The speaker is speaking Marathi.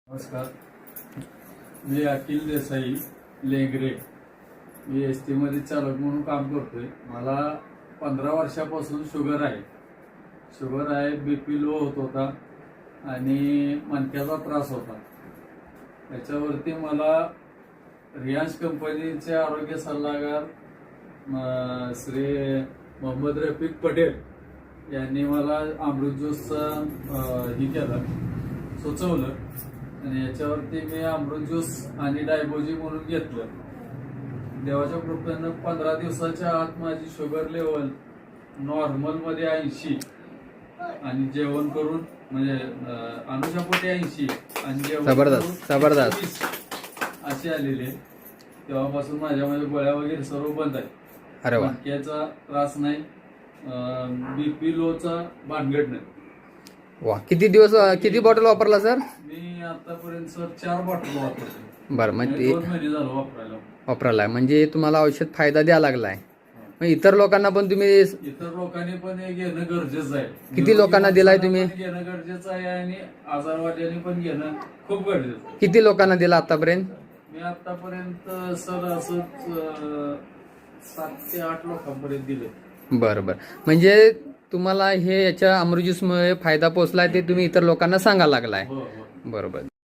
नमस्कार, मी अखिल देसाई लेंगरे. मी एसटी मध्ये चालक म्हणून काम करतोय. मला 15 वर्षापासून शुगर आहे. बीपी लो होत होता आणि मणक्याचा त्रास होता. त्याच्यावरती मला रियांश कंपनीचे आरोग्य सल्लागार श्री मोहम्मद रफिक पटेल यांनी मला अमृत ज्यूसचा सुचवलं आणि याच्यावरती मी अमृत ज्यूस आणि डायबोजी म्हणून घेतलं. देवाच्या कृपेनं 15 दिवसाच्या आत माझी शुगर लेवल नॉर्मल मध्ये 80 आणि जेवण करून म्हणजे अनुषापोटी 80 आणि जेवण असे आलेले. तेव्हापासून माझ्यामध्ये गोळ्या वगैरे सर्व बंद आहे. मणक्याचा त्रास नाही, बीपी लोचा भानगड नाही. वा, किती बॉटल वापरला सर? मी आतापर्यंत सर 4 बॉटल वापरतो. बरं, म्हणजे 2 महिने झालं वापरायला म्हणजे तुम्हाला औषध फायदा द्यायला लागलाय. मग इतर लोकांना पण तुम्ही पण हे घेणं गरजेचं आहे. किती लोकांना दिलाय तुम्ही? घेणं गरजेचं आहे आणि आजारवाल्यांनी पण घेणं खूप गरजेचं आहे. किती लोकांना दिला आतापर्यंत? मी आतापर्यंत सर असंच 7 ते 8 लोकांपर्यंत दिले. बरं, म्हणजे तुम्हाला हे याच्या अमृत ज्यूसमुळे फायदा पोहोचलाय ते तुम्ही इतर लोकांना सांगायला लागलाय. हो. बरोबर.